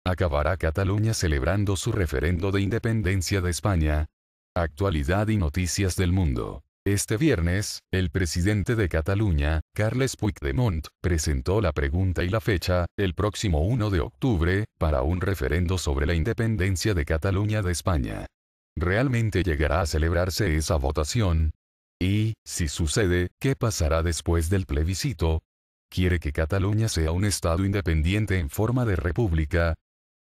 ¿Acabará Cataluña celebrando su referendo de independencia de España? Actualidad y noticias del mundo. Este viernes, el presidente de Cataluña, Carles Puigdemont, presentó la pregunta y la fecha, el próximo 1 de octubre, para un referendo sobre la independencia de Cataluña de España. ¿Realmente llegará a celebrarse esa votación? Y, si sucede, ¿qué pasará después del plebiscito? ¿Quiere que Cataluña sea un estado independiente en forma de república?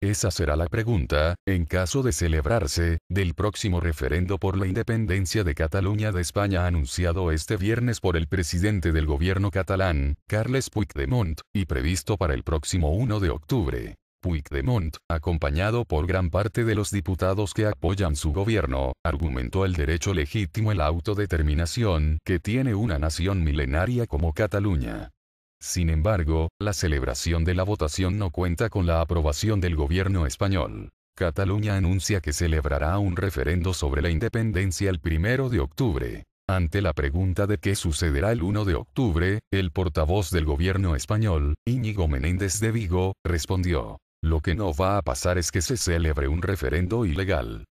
Esa será la pregunta, en caso de celebrarse, del próximo referendo por la independencia de Cataluña de España anunciado este viernes por el presidente del gobierno catalán, Carles Puigdemont, y previsto para el próximo 1 de octubre. Puigdemont, acompañado por gran parte de los diputados que apoyan su gobierno, argumentó el derecho legítimo a la autodeterminación que tiene una nación milenaria como Cataluña. Sin embargo, la celebración de la votación no cuenta con la aprobación del gobierno español. Cataluña anuncia que celebrará un referendo sobre la independencia el 1 de octubre. Ante la pregunta de qué sucederá el 1 de octubre, el portavoz del gobierno español, Íñigo Menéndez de Vigo, respondió: "Lo que no va a pasar es que se celebre un referendo ilegal".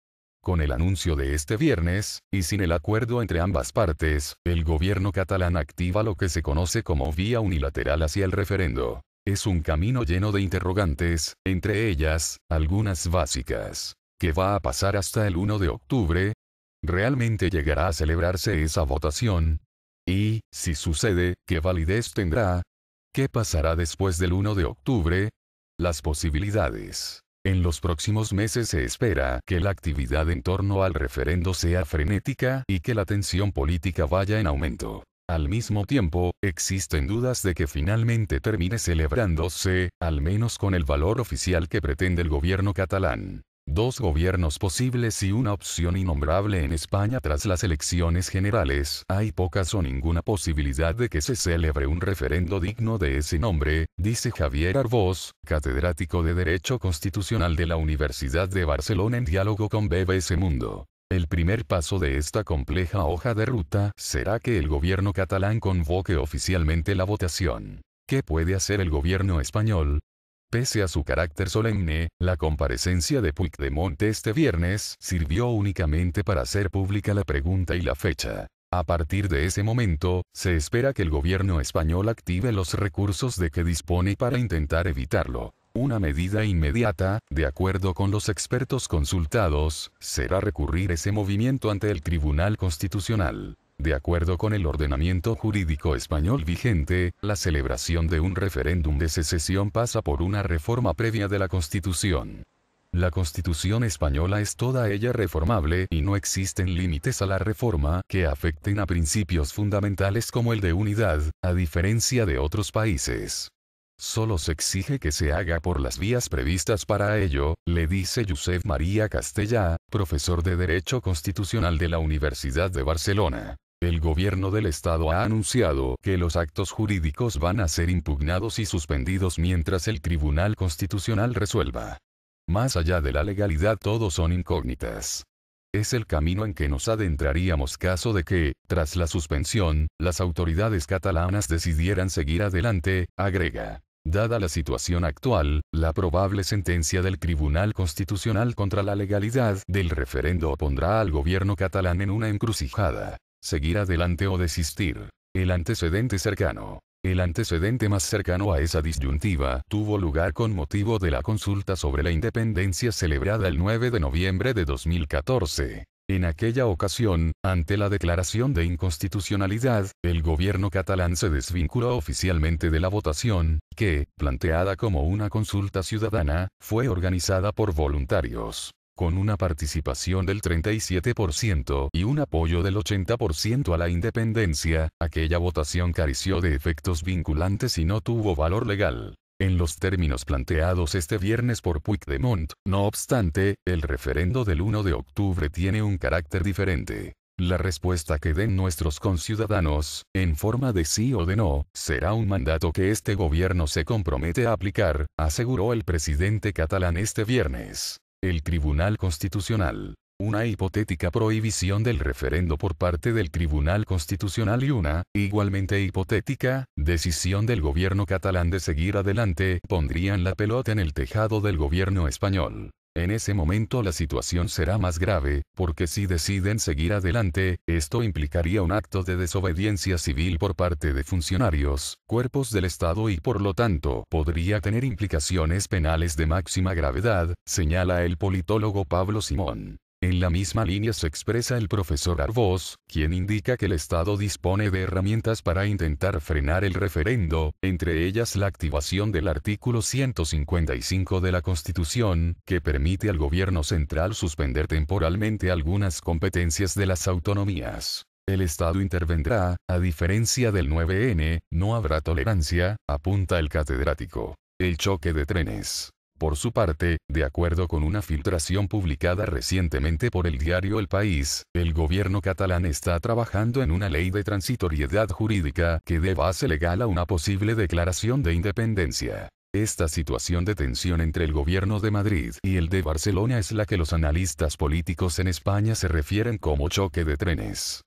Con el anuncio de este viernes, y sin el acuerdo entre ambas partes, el gobierno catalán activa lo que se conoce como vía unilateral hacia el referendo. Es un camino lleno de interrogantes, entre ellas, algunas básicas. ¿Qué va a pasar hasta el 1 de octubre? ¿Realmente llegará a celebrarse esa votación? Y, si sucede, ¿qué validez tendrá? ¿Qué pasará después del 1 de octubre? Las posibilidades. En los próximos meses se espera que la actividad en torno al referendo sea frenética y que la tensión política vaya en aumento. Al mismo tiempo, existen dudas de que finalmente termine celebrándose, al menos con el valor oficial que pretende el gobierno catalán. Dos gobiernos posibles y una opción innombrable en España tras las elecciones generales. Hay pocas o ninguna posibilidad de que se celebre un referendo digno de ese nombre, dice Javier Arbós, catedrático de Derecho Constitucional de la Universidad de Barcelona en diálogo con BBC Mundo. El primer paso de esta compleja hoja de ruta será que el gobierno catalán convoque oficialmente la votación. ¿Qué puede hacer el gobierno español? Pese a su carácter solemne, la comparecencia de Puigdemont este viernes sirvió únicamente para hacer pública la pregunta y la fecha. A partir de ese momento, se espera que el gobierno español active los recursos de que dispone para intentar evitarlo. Una medida inmediata, de acuerdo con los expertos consultados, será recurrir ese movimiento ante el Tribunal Constitucional. De acuerdo con el ordenamiento jurídico español vigente, la celebración de un referéndum de secesión pasa por una reforma previa de la Constitución. La Constitución española es toda ella reformable y no existen límites a la reforma que afecten a principios fundamentales como el de unidad, a diferencia de otros países. Solo se exige que se haga por las vías previstas para ello, le dice Josep María Castellà, profesor de Derecho Constitucional de la Universidad de Barcelona. El gobierno del Estado ha anunciado que los actos jurídicos van a ser impugnados y suspendidos mientras el Tribunal Constitucional resuelva. Más allá de la legalidad todo son incógnitas. Es el camino en que nos adentraríamos caso de que, tras la suspensión, las autoridades catalanas decidieran seguir adelante, agrega. Dada la situación actual, la probable sentencia del Tribunal Constitucional contra la legalidad del referendo pondrá al gobierno catalán en una encrucijada. Seguir adelante o desistir. El antecedente cercano. El antecedente más cercano a esa disyuntiva tuvo lugar con motivo de la consulta sobre la independencia celebrada el 9 de noviembre de 2014. En aquella ocasión, ante la declaración de inconstitucionalidad, el gobierno catalán se desvinculó oficialmente de la votación, que, planteada como una consulta ciudadana, fue organizada por voluntarios. Con una participación del 37% y un apoyo del 80% a la independencia, aquella votación careció de efectos vinculantes y no tuvo valor legal. En los términos planteados este viernes por Puigdemont, no obstante, el referendo del 1 de octubre tiene un carácter diferente. La respuesta que den nuestros conciudadanos, en forma de sí o de no, será un mandato que este gobierno se compromete a aplicar, aseguró el presidente catalán este viernes. El Tribunal Constitucional. una hipotética prohibición del referendo por parte del Tribunal Constitucional y una, igualmente hipotética, decisión del gobierno catalán de seguir adelante, pondrían la pelota en el tejado del gobierno español. En ese momento la situación será más grave, porque si deciden seguir adelante, esto implicaría un acto de desobediencia civil por parte de funcionarios, cuerpos del Estado y por lo tanto podría tener implicaciones penales de máxima gravedad, señala el politólogo Pablo Simón. En la misma línea se expresa el profesor Arbós, quien indica que el Estado dispone de herramientas para intentar frenar el referendo, entre ellas la activación del artículo 155 de la Constitución, que permite al gobierno central suspender temporalmente algunas competencias de las autonomías. El Estado intervendrá, a diferencia del 9N, no habrá tolerancia, apunta el catedrático. El choque de trenes. Por su parte, de acuerdo con una filtración publicada recientemente por el diario El País, el gobierno catalán está trabajando en una ley de transitoriedad jurídica que dé base legal a una posible declaración de independencia. Esta situación de tensión entre el gobierno de Madrid y el de Barcelona es la que los analistas políticos en España se refieren como choque de trenes.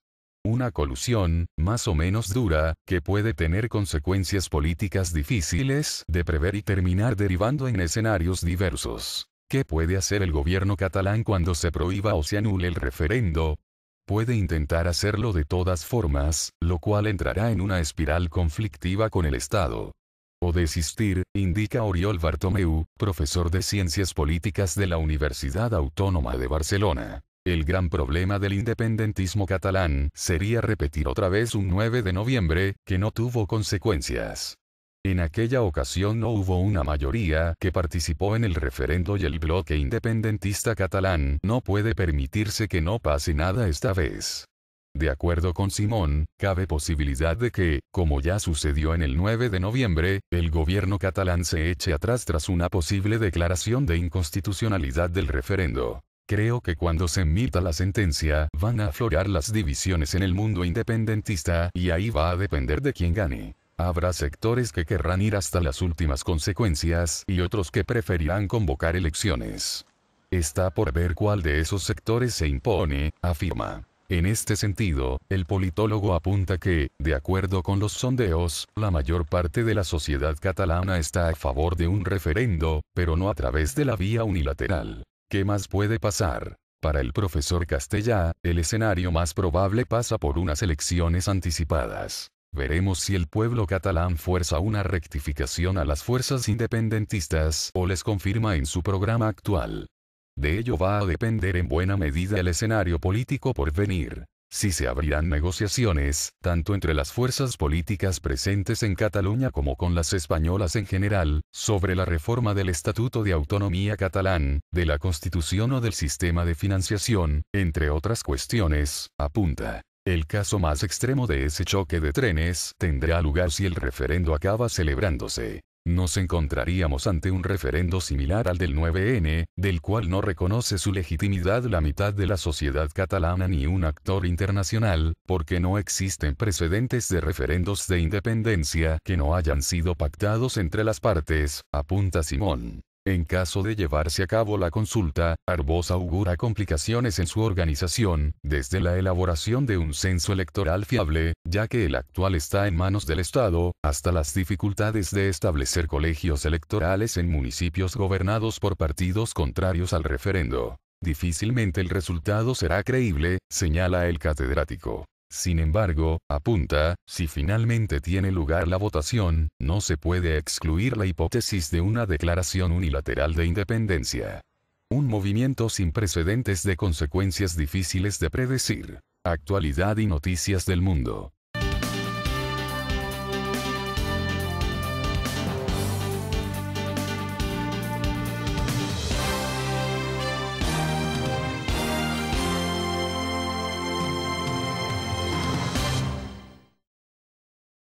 Una colusión, más o menos dura, que puede tener consecuencias políticas difíciles de prever y terminar derivando en escenarios diversos. ¿Qué puede hacer el gobierno catalán cuando se prohíba o se anule el referendo? Puede intentar hacerlo de todas formas, lo cual entrará en una espiral conflictiva con el Estado. O desistir, indica Oriol Bartomeu, profesor de Ciencias Políticas de la Universidad Autónoma de Barcelona. El gran problema del independentismo catalán sería repetir otra vez un 9 de noviembre, que no tuvo consecuencias. En aquella ocasión no hubo una mayoría que participó en el referendo y el bloque independentista catalán no puede permitirse que no pase nada esta vez. De acuerdo con Simón, cabe posibilidad de que, como ya sucedió en el 9 de noviembre, el gobierno catalán se eche atrás tras una posible declaración de inconstitucionalidad del referendo. Creo que cuando se emita la sentencia, van a aflorar las divisiones en el mundo independentista y ahí va a depender de quién gane. Habrá sectores que querrán ir hasta las últimas consecuencias y otros que preferirán convocar elecciones. Está por ver cuál de esos sectores se impone, afirma. En este sentido, el politólogo apunta que, de acuerdo con los sondeos, la mayor parte de la sociedad catalana está a favor de un referendo, pero no a través de la vía unilateral. ¿Qué más puede pasar? Para el profesor Castellà, el escenario más probable pasa por unas elecciones anticipadas. Veremos si el pueblo catalán fuerza una rectificación a las fuerzas independentistas o les confirma en su programa actual. De ello va a depender en buena medida el escenario político por venir. Si se abrirán negociaciones, tanto entre las fuerzas políticas presentes en Cataluña como con las españolas en general, sobre la reforma del Estatuto de Autonomía catalán, de la Constitución o del sistema de financiación, entre otras cuestiones, apunta. El caso más extremo de ese choque de trenes tendrá lugar si el referendo acaba celebrándose. Nos encontraríamos ante un referendo similar al del 9N, del cual no reconoce su legitimidad la mitad de la sociedad catalana ni un actor internacional, porque no existen precedentes de referendos de independencia que no hayan sido pactados entre las partes, apunta Simón. En caso de llevarse a cabo la consulta, Arbós augura complicaciones en su organización, desde la elaboración de un censo electoral fiable, ya que el actual está en manos del Estado, hasta las dificultades de establecer colegios electorales en municipios gobernados por partidos contrarios al referendo. Difícilmente el resultado será creíble, señala el catedrático. Sin embargo, apunta, si finalmente tiene lugar la votación, no se puede excluir la hipótesis de una declaración unilateral de independencia. Un movimiento sin precedentes de consecuencias difíciles de predecir. Actualidad y noticias del mundo.